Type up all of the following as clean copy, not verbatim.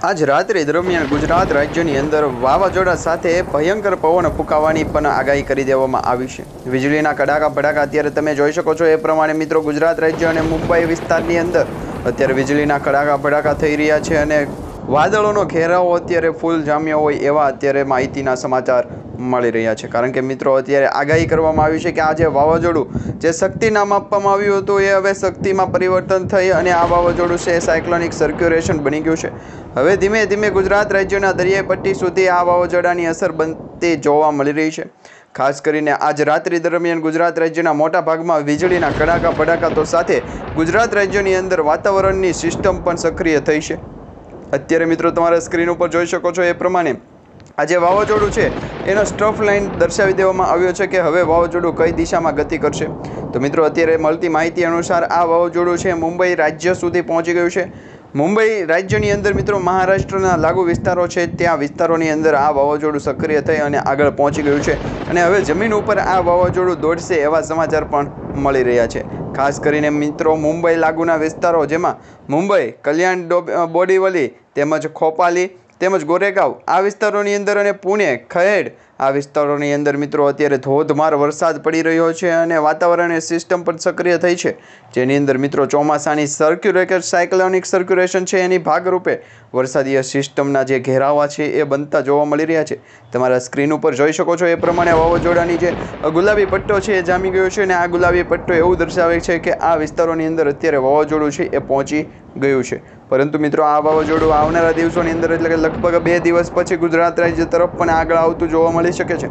આજ રાત્રે દરમિયાન ગુજરાત રાજ્યની અંદર વાવાઝોડા સાથે ભયંકર પવન ફૂંકાવાની પણ આગાહી કરી દેવામાં આવી છે। વીજળીના કડાકા ભડાકા અત્યારે તમે જોઈ શકો છો। એ પ્રમાણે મિત્રો ગુજરાત રાજ્ય અને મુંબઈ વિસ્તારની અંદર અત્યારે વીજળીના કડાકા ભડાકા થઈ રહ્યા છે અને વાદળોનો ઘેરાવો અત્યારે ફૂલ જામ્યો હોય એવા અત્યારે માહિતીના સમાચાર મળી રહ્યા છે। કારણ કે મિત્રો અત્યારે આગાહી કરવામાં આવી છે કે આજે વાવાઝોડું જે શક્તિ નામ આપવામાં આવ્યું હતું એ હવે શક્તિમાં પરિવર્તન થઈ અને આ વાવાઝોડું છે એ સાયક્લોનિક સર્ક્યુલેશન બની ગયું છે। હવે ધીમે ધીમે ગુજરાત રાજ્યના દરિયાઈ પટ્ટી સુધી આ વાવાઝોડાની અસર બનતી જોવા મળી રહી છે। ખાસ કરીને આજ રાત્રિ દરમિયાન ગુજરાત રાજ્યના મોટા ભાગમાં વીજળીના કડાકા ભડાકા તો સાથે ગુજરાત રાજ્યની અંદર વાતાવરણની સિસ્ટમ પણ સક્રિય થઈ છે। અત્યારે મિત્રો તમારા સ્ક્રીન ઉપર જોઈ શકો છો એ પ્રમાણે આ જે વાવાઝોડું છે એનો સ્ટ્રફ લાઇન દર્શાવી દેવામાં આવ્યો છે કે હવે વાવાઝોડું કઈ દિશામાં ગતિ કરશે। તો મિત્રો અત્યારે મળતી માહિતી અનુસાર આ વાવાઝોડું છે મુંબઈ રાજ્ય સુધી પહોંચી ગયું છે। મુંબઈ રાજ્યની અંદર મિત્રો મહારાષ્ટ્રના લાગુ વિસ્તારો છે ત્યાં વિસ્તારોની અંદર આ વાવાઝોડું સક્રિય થઈ અને આગળ પહોંચી ગયું છે અને હવે જમીન ઉપર આ વાવાઝોડું દોડશે એવા સમાચાર પણ મળી રહ્યા છે। ખાસ કરીને મિત્રો મુંબઈ લાગુના વિસ્તારો જેમાં મુંબઈ, કલ્યાણ, બોરીવલી તેમજ ખોપાલી તેમજ ગોરેગાંવ આ વિસ્તારોની અંદર અને પુણે, ખેડ આ વિસ્તારોની અંદર મિત્રો અત્યારે ધોધમાર વરસાદ પડી રહ્યો છે અને વાતાવરણીય સિસ્ટમ પણ સક્રિય થઈ છે જેની અંદર મિત્રો ચોમાસાની સાયક્લોનિક સર્ક્યુલેશન છે એની ભાગરૂપે વરસાદીય સિસ્ટમના જે ઘેરાવા છે એ બનતા જોવા મળી રહ્યા છે। તમારા સ્ક્રીન ઉપર જોઈ શકો છો એ પ્રમાણે વાવાઝોડાની જે ગુલાબી પટ્ટો છે એ જામી ગયો છે અને આ ગુલાબી પટ્ટો એવું દર્શાવે છે કે આ વિસ્તારોની અંદર અત્યારે વાવાઝોડું છે એ પહોંચી ગયું છે। પરંતુ મિત્રો આ વાવાઝોડું આવનારા દિવસોની અંદર એટલે કે લગભગ 2 દિવસ પછી ગુજરાત રાજ્ય તરફ પણ આગળ આવતું જોવા મળી શકે છે।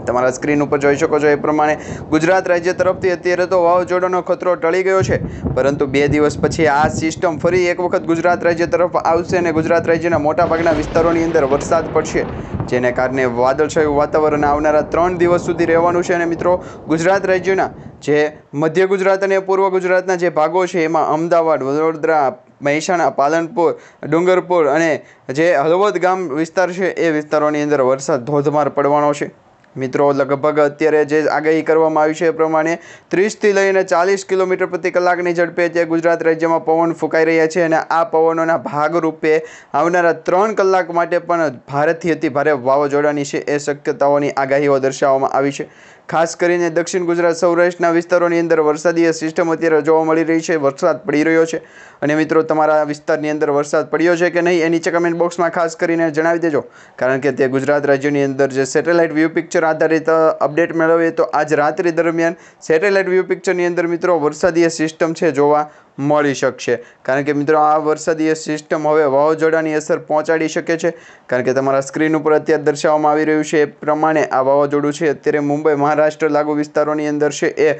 તમારા સ્ક્રીન ઉપર જોઈ શકો છો એ પ્રમાણે ગુજરાત રાજ્ય તરફથી અત્યારે તો વાવાઝોડાનો ખતરો ટળી ગયો છે પરંતુ 2 દિવસ પછી આ સિસ્ટમ ફરી એક વખત ગુજરાત રાજ્ય તરફ આવશે અને ગુજરાત રાજ્યના મોટાભાગના વિસ્તારોની અંદર વરસાદ પડશે જેને કારણે વાદળછાયું વાતાવરણ આવનારા 3 દિવસ સુધી રહેવાનું છે। અને મિત્રો ગુજરાત રાજ્યના જે મધ્ય ગુજરાત અને પૂર્વ ગુજરાતના જે ભાગો છે એમાં અમદાવાદ, વડોદરા, મહેસાણા, પાલનપુર, ડુંગરપુર અને જે હળવદ ગામ વિસ્તાર છે એ વિસ્તારોની અંદર વરસાદ ધોધમાર પડવાનો છે। મિત્રો લગભગ અત્યારે જે આગાહી કરવામાં આવી છે એ પ્રમાણે 30થી લઈને 40 કિલોમીટર પ્રતિ કલાકની ઝડપે જે ગુજરાત રાજ્યમાં પવન ફૂંકાઈ રહ્યા છે અને આ પવનોના ભાગરૂપે આવનારા 3 કલાક માટે પણ ભારેથી અતિ ભારે વાવાઝોડાની છે એ શક્યતાઓની આગાહીઓ દર્શાવવામાં આવી છે। ખાસ કરીને દક્ષિણ ગુજરાત, સૌરાષ્ટ્રના વિસ્તારોની અંદર વરસાદીય સિસ્ટમ અત્યારે જોવા મળી રહી છે, વરસાદ પડી રહ્યો છે અને મિત્રો તમારા વિસ્તારની અંદર વરસાદ પડ્યો છે કે નહીં એ નીચે કમેન્ટ બોક્સમાં ખાસ કરીને જણાવી દેજો। કારણ કે તે ગુજરાત રાજ્યની અંદર જે સેટેલાઇટ વ્યૂ પિક્ચર આધારિત અપડેટ મેળવીએ તો આજ રાત્રિ દરમિયાન સેટેલાઇટ વ્યૂ પિક્ચરની અંદર મિત્રો વરસાદીય સિસ્ટમ છે જોવા મળી શકશે। કારણ કે મિત્રો આ વરસાદીય સિસ્ટમ હવે વાવાઝોડાની અસર પહોંચાડી શકે છે। કારણ કે તમારા સ્ક્રીન ઉપર અત્યારે દર્શાવવામાં આવી રહ્યું છે એ પ્રમાણે આ વાવાઝોડું છે અત્યારે મુંબઈ મહારાષ્ટ્ર લાગુ વિસ્તારોની અંદર છે એ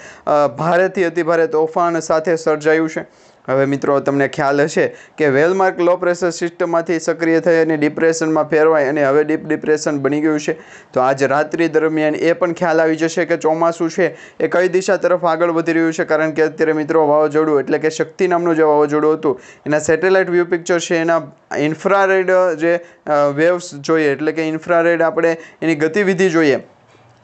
ભારેથી અતિભારે તોફાન સાથે સર્જાયું છે। હવે મિત્રો તમને ખ્યાલ હશે કે વેલમાર્ક લો પ્રેશર સિસ્ટમમાંથી સક્રિય થઈ અને ડિપ્રેશનમાં ફેરવાય અને હવે ડીપ ડિપ્રેશન બની ગયું છે। તો આજ રાત્રિ દરમિયાન એ પણ ખ્યાલ આવી જશે કે ચોમાસું છે એ કઈ દિશા તરફ આગળ વધી રહ્યું છે। કારણ કે અત્યારે મિત્રો વાવાઝોડું એટલે કે શક્તિ નામનું જે વાવાઝોડું હતું એના સેટેલાઇટ વ્યૂ પિક્ચર છે એના ઇન્ફ્રારેડ જે વેવ્સ જોઈએ એટલે કે ઇન્ફ્રારેડ આપણે એની ગતિવિધિ જોઈએ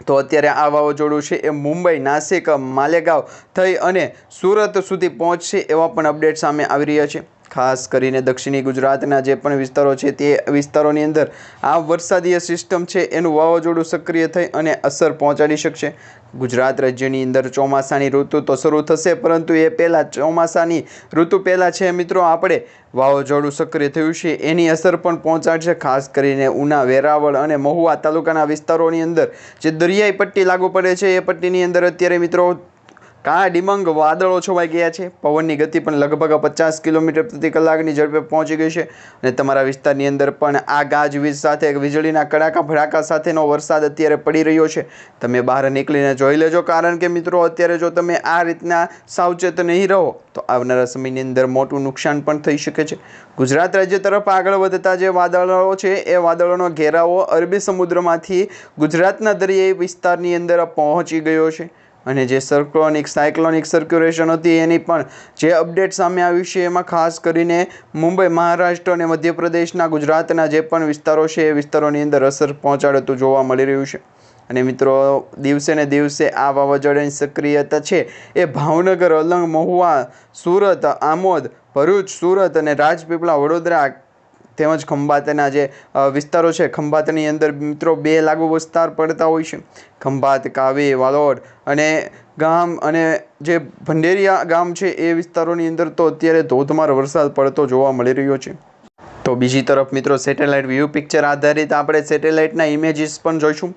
તો અત્યારે આ વાવાઝોડું છે એ મુંબઈ, નાસિક, માલેગાંવ થઈ અને સુરત સુધી પહોંચશે એવા પણ અપડેટ સામે આવી રહ્યા છે। ખાસ કરીને દક્ષિણી ગુજરાતના જે પણ વિસ્તારો છે તે વિસ્તારોની અંદર આ વરસાદીય સિસ્ટમ છે એનું વાવાઝોડું સક્રિય થઈ અને અસર પહોંચાડી શકશે। ગુજરાત રાજ્યની અંદર ચોમાસાની ઋતુ તો શરૂ થશે પરંતુ એ પહેલાં ચોમાસાની ઋતુ પહેલાં છે મિત્રો આપણે વાવાઝોડું સક્રિય થયું છે એની અસર પણ પહોંચાડશે। ખાસ કરીને ઉના, વેરાવળ અને મહુવા તાલુકાના વિસ્તારોની અંદર જે દરિયાઈ પટ્ટી લાગુ પડે છે એ પટ્ટીની અંદર અત્યારે મિત્રો કાળા ડિમંગ વાદળો છવાઈ ગયા છે। પવનની ગતિ પણ લગભગ 50 કિલોમીટર પ્રતિ કલાકની ઝડપે પહોંચી ગઈ છે અને તમારા વિસ્તારની અંદર પણ આ ગાજવીજ સાથે વીજળીના કડાકા ભડાકા સાથેનો વરસાદ અત્યારે પડી રહ્યો છે। તમે બહાર નીકળીને જોઈ લેજો કારણ કે મિત્રો અત્યારે જો તમે આ રીતના સાવચેત નહીં રહો તો આવનારા સમયની અંદર મોટું નુકસાન પણ થઈ શકે છે। ગુજરાત રાજ્ય તરફ આગળ વધતા જે વાદળો છે એ વાદળોનો ઘેરાવો અરબી સમુદ્રમાંથી ગુજરાતના દરિયાઈ વિસ્તારની અંદર પહોંચી ગયો છે અને જે સાયક્લોનિક સર્ક્યુલેશન હતી એની પણ જે અપડેટ સામે આવી છે એમાં ખાસ કરીને મુંબઈ, મહારાષ્ટ્ર અને મધ્યપ્રદેશના ગુજરાતના જે પણ વિસ્તારો છે એ વિસ્તારોની અંદર અસર પહોંચાડતું જોવા મળી રહ્યું છે। અને મિત્રો દિવસે ને દિવસે આ વાવાઝોડાની સક્રિયતા છે એ ભાવનગર, અલંગ, મહુવા, સુરત, આમોદ, ભરૂચ, સુરત અને રાજપીપળા, વડોદરા, તેમજ ખંભાતના જે વિસ્તારો છે, ખંભાતની અંદર મિત્રો 2 લાગુ વિસ્તાર પડતા હોય છે, ખંભાત, કાવી, વાલોડ અને ગામ અને જે ભંડેરિયા ગામ છે એ વિસ્તારોની અંદર તો અત્યારે ધોધમાર વરસાદ પડતો જોવા મળી રહ્યો છે. તો બીજી તરફ મિત્રો સેટેલાઇટ વ્યૂ પિક્ચર આધારિત આપણે સેટેલાઇટના ઇમેજીસ પણ જોઈશું.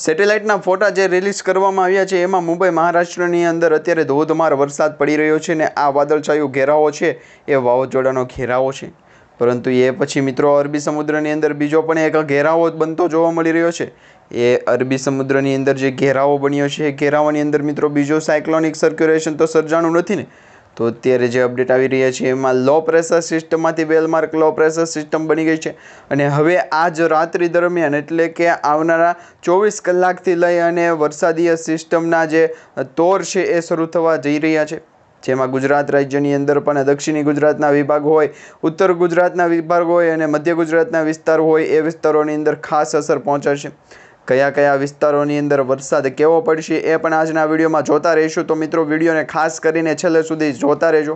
સેટેલાઇટના ફોટા જે રિલીઝ કરવામાં આવ્યા છે એમાં મુંબઈ મહારાષ્ટ્રની અંદર અત્યારે ધોધમાર વરસાદ પડી રહ્યો છે ને આ વાદળછાયું ઘેરાવો છે એ વાવાઝોડાનો ઘેરાવો છે. પરંતુ એ પછી મિત્રો અરબી સમુદ્રની અંદર બીજો પણ એક ઘેરાવો બનતો જોવા મળી રહ્યો છે. એ અરબી સમુદ્રની અંદર જે ઘેરાવો બન્યો છે એ ઘેરાવાની અંદર મિત્રો બીજો સાયક્લોનિક સર્ક્યુલેશન તો સર્જાણું નથી ને. તો અત્યારે જે અપડેટ આવી રહ્યા છે એમાં લો પ્રેશર સિસ્ટમમાંથી વેલમાર્ક લો પ્રેશર સિસ્ટમ બની ગઈ છે અને હવે આજ રાત્રિ દરમિયાન એટલે કે આવનારા 24 કલાકથી લઈ અને વરસાદીય સિસ્ટમના જે તોર છે એ શરૂ થવા જઈ રહ્યા છે. જેમાં ગુજરાત રાજ્યની અંદર પણ દક્ષિણી ગુજરાતના વિભાગ હોય, ઉત્તર ગુજરાતના વિભાગ હોય અને મધ્ય ગુજરાતના વિસ્તાર હોય એ વિસ્તારોની અંદર ખાસ અસર પહોંચાડશે. કયા કયા વિસ્તારોની અંદર વરસાદ કેવો પડશે એ પણ આજના વિડીયોમાં જોતા રહીશું. તો મિત્રો વિડીયોને ખાસ કરીને છેલ્લે સુધી જોતા રહેજો.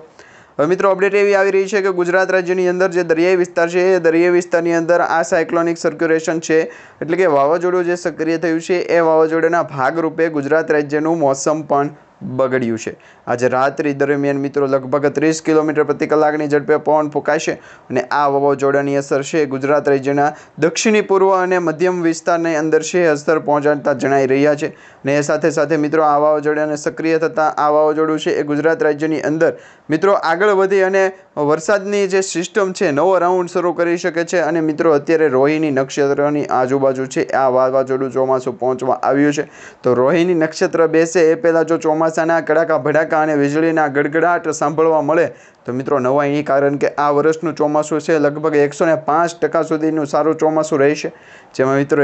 હવે મિત્રો અપડેટ એવી આવી રહી છે કે ગુજરાત રાજ્યની અંદર જે દરિયાઈ વિસ્તાર છે એ દરિયાઈ વિસ્તારની અંદર આ સાયક્લોનિક સર્ક્યુલેશન છે એટલે કે વાવાઝોડું જે સક્રિય થયું છે એ વાવાઝોડાના ભાગરૂપે ગુજરાત રાજ્યનું મોસમ પણ બગડ્યું છે. આજે રાત્રિ દરમિયાન મિત્રો લગભગ 30 કિલોમીટર પ્રતિ કલાકની ઝડપે પવન ફૂંકાશે અને આ વાવાઝોડાની અસર છે ગુજરાત રાજ્યના દક્ષિણી પૂર્વ અને મધ્યમ વિસ્તારની અંદર છે અસર પહોંચાડતા જણાઈ રહ્યા છે. અને એ સાથે સાથે મિત્રો આ વાવાઝોડાને સક્રિય થતાં આ વાવાઝોડું છે એ ગુજરાત રાજ્યની અંદર મિત્રો આગળ વધી અને વરસાદની જે સિસ્ટમ છે નવો રાઉન્ડ શરૂ કરી શકે છે. અને મિત્રો અત્યારે રોહિણી નક્ષત્રની આજુબાજુ છે આ વાવાઝોડું ચોમાસું પહોંચવા આવ્યું છે. તો રોહિણી નક્ષત્ર બેસે એ પહેલાં જો ચોમાસાના કડાકા ભડાકા અને વીજળીના ગડગડાટ સાંભળવા મળે તો મિત્રો નવાઈ નહીં, કારણ કે આ વર્ષનું ચોમાસું છે લગભગ 105% સુધીનું સારું ચોમાસું રહેશે. જેમાં મિત્રો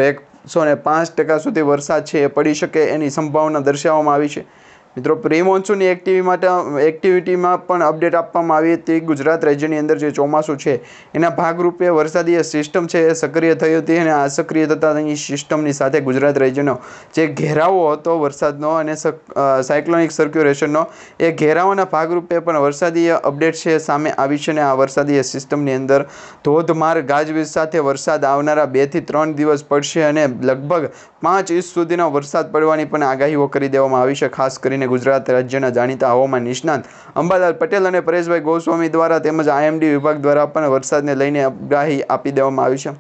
105% સુધી વરસાદ છે એ પડી શકે એની સંભાવના દર્શાવવામાં આવી છે. મિત્રો પ્રી મોન્સૂનની એક્ટિવિટીમાં પણ અપડેટ આપવામાં આવી હતી. ગુજરાત રાજ્યની અંદર જે ચોમાસું છે એના ભાગરૂપે વરસાદીય સિસ્ટમ છે એ સક્રિય થઈ હતી અને આ સક્રિય થતાની સિસ્ટમની સાથે ગુજરાત રાજ્યનો જે ઘેરાવો હતો વરસાદનો અને સાયક્લોનિક સર્ક્યુલેશનનો એ ઘેરાવાના ભાગરૂપે પણ વરસાદીય અપડેટ છે સામે આવી છે. અને આ વરસાદીય સિસ્ટમની અંદર ધોધમાર ગાજવીજ સાથે વરસાદ આવનારા 2 થી 3 દિવસ પડશે અને લગભગ 5 ઇંચ સુધીનો વરસાદ પડવાની પણ આગાહીઓ કરી દેવામાં આવી છે. ખાસ કરીને ગુજરાત રાજ્યના જાણીતા હવામાન નિષ્ણાત અંબાલાલ પટેલ અને પરેશભાઈ ગોસ્વામી દ્વારા તેમજ IMD વિભાગ દ્વારા પણ વરસાદને લઈને આગાહી આપી દેવામાં આવી છે.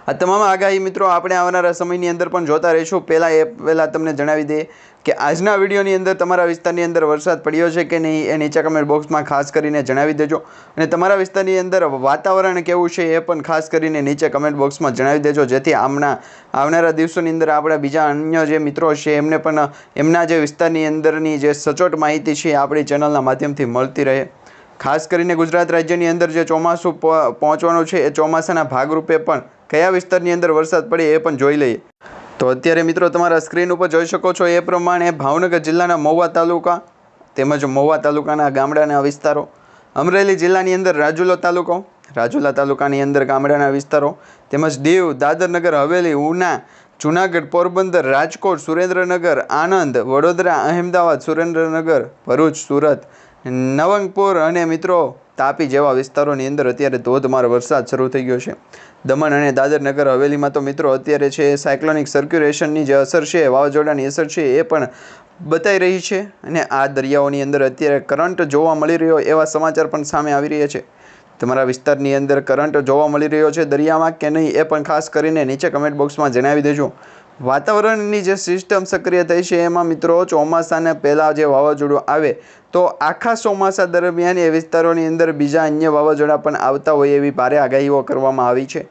આ તમામ આગાહી મિત્રો આપણે આવનારા સમયની અંદર પણ જોતા રહીશું. પહેલાં તમને જણાવી દઈએ કે આજના વિડીયોની અંદર તમારા વિસ્તારની અંદર વરસાદ પડ્યો છે કે નહીં એ નીચે કમેન્ટ બોક્સમાં ખાસ કરીને જણાવી દેજો. અને તમારા વિસ્તારની અંદર વાતાવરણ કેવું છે એ પણ ખાસ કરીને નીચે કમેન્ટ બોક્સમાં જણાવી દેજો, જેથી આવનારા દિવસોની અંદર આપણા બીજા અન્ય જે મિત્રો છે એમને પણ એમના જે વિસ્તારની અંદરની જે સચોટ માહિતી છે આપણી ચેનલના માધ્યમથી મળતી રહે. ખાસ કરીને ગુજરાત રાજ્યની અંદર જે ચોમાસું પહોંચવાનું છે એ ચોમાસાના ભાગરૂપે પણ કયા વિસ્તારની અંદર વરસાદ પડે એ પણ જોઈ લઈએ. તો અત્યારે મિત્રો તમારા સ્ક્રીન ઉપર જોઈ શકો છો એ પ્રમાણે ભાવનગર જિલ્લાના મહુવા તાલુકા તેમજ મહુવા તાલુકાના ગામડાના વિસ્તારો, અમરેલી જિલ્લાની અંદર રાજુલા તાલુકાની અંદર ગામડાના વિસ્તારો તેમજ દીવ, દાદર નગર હવેલી, ઉના, જૂનાગઢ, પોરબંદર, રાજકોટ, સુરેન્દ્રનગર, આણંદ, વડોદરા, અહેમદાબાદ, સુરેન્દ્રનગર, ભરૂચ, સુરત, નવરંગપુર અને મિત્રો તાપી જેવા વિસ્તારોની અંદર અત્યારે ધોધમાર વરસાદ શરૂ થઈ ગયો છે. દમણ અને દાદર નગર હવેલીમાં તો મિત્રો અત્યારે છે સાયક્લોનિક સર્ક્યુલેશનની જે અસર છે વાવાઝોડાની અસર છે એ પણ બતાઈ રહી છે. અને આ દરિયાઓની અંદર અત્યારે કરંટ જોવા મળી રહ્યો એવા સમાચાર પણ સામે આવી રહ્યા છે. તમારા વિસ્તારની અંદર કરંટ જોવા મળી રહ્યો છે દરિયામાં કે નહીં એ પણ ખાસ કરીને નીચે કમેન્ટ બોક્સમાં જણાવી દેજો. વાતાવરણની જે સિસ્ટમ સક્રિય થઈ છે એમાં મિત્રો ચોમાસાને પહેલાં જે વાવાઝોડું આવે તો આખા ચોમાસા દરમિયાન એ વિસ્તારોની અંદર બીજા અન્ય વાવાઝોડા પણ આવતા હોય એવી ભારે આગાહીઓ કરવામાં આવી છે.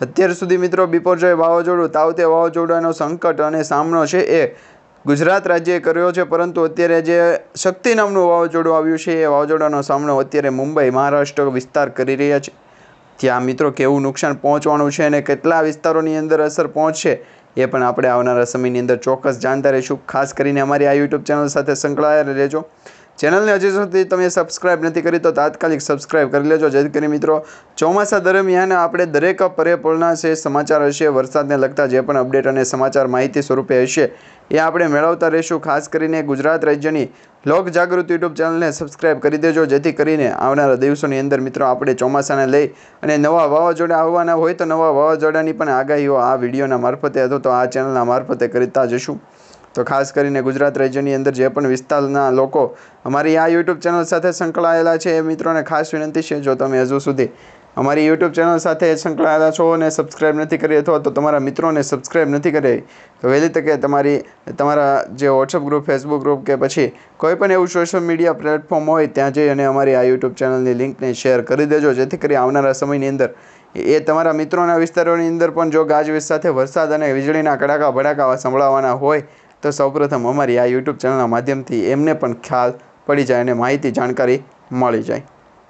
અત્યાર સુધી મિત્રો બિપોરજોય વાવાઝોડું, તાવતે વાવાઝોડાનો સંકટ અને સામનો છે એ ગુજરાત રાજ્યએ કર્યો છે, પરંતુ અત્યારે જે શક્તિ નામનું વાવાઝોડું આવ્યું છે એ વાવાઝોડાનો સામનો અત્યારે મુંબઈ મહારાષ્ટ્ર વિસ્તાર કરી રહ્યા છે. ત્યાં મિત્રો કેવું નુકસાન પહોંચવાનું છે અને કેટલા વિસ્તારોની અંદર અસર પહોંચશે એ પણ આપણે આવનારા સમયની અંદર ચોક્કસ જાણતા રહીશું. ખાસ કરીને અમારી આ યુટ્યુબ ચેનલ સાથે સંકળાયેલા રહેજો. ચેનલને હજી સુધી તમે સબસ્ક્રાઇબ નથી કરી તો તાત્કાલિક સબસ્ક્રાઇબ કરી લેજો, જેથી કરી મિત્રો ચોમાસા દરમિયાન આપણે દરેક પર્યાવરણના જે સમાચાર હશે, વરસાદને લગતા જે પણ અપડેટ અને સમાચાર માહિતી સ્વરૂપે હશે એ આપણે મેળવતા રહીશું. ખાસ કરીને ગુજરાત રાજ્યની લોક જાગૃતિ યુટ્યુબ ચેનલને સબસ્ક્રાઇબ કરી દેજો, જેથી કરીને આવનારા દિવસોની અંદર મિત્રો આપણે ચોમાસાને લઈ અને નવા વાવાઝોડા આવવાના હોય તો નવા વાવાઝોડાની પણ આગાહીઓ આ વિડીયોના મારફતે અથવા તો આ ચેનલના મારફતે કરતા જશું. તો ખાસ કરીને ગુજરાત રાજ્યની અંદર જે પણ વિસ્તારના લોકો અમારી આ યુટ્યુબ ચેનલ સાથે સંકળાયેલા છે એ મિત્રોને ખાસ વિનંતી છે, જો તમે હજુ સુધી અમારી યુટ્યુબ ચેનલ સાથે સંકળાયેલા છો અને સબસ્ક્રાઇબ નથી કરી અથવા તો તમારા મિત્રોને સબસ્ક્રાઇબ નથી કરી તો વહેલી તકે તમારા જે વોટ્સઅપ ગ્રુપ, ફેસબુક ગ્રુપ કે પછી કોઈ પણ એવું સોશિયલ મીડિયા પ્લેટફોર્મ હોય ત્યાં જઈ અને અમારી આ યુટ્યુબ ચેનલની લિંકને શેર કરી દેજો, જેથી કરી આવનારા સમયની અંદર એ તમારા મિત્રોના વિસ્તારોની અંદર પણ જો ગાજવીજ સાથે વરસાદ અને વીજળીના કડાકા ભડાકા સંભળાવવાના હોય તો સૌપ્રથમ અમારી આ યુટ્યુબ ચેનલના માધ્યમથી એમને પણ ખ્યાલ પડી જાય અને માહિતી જાણકારી મળી જાય.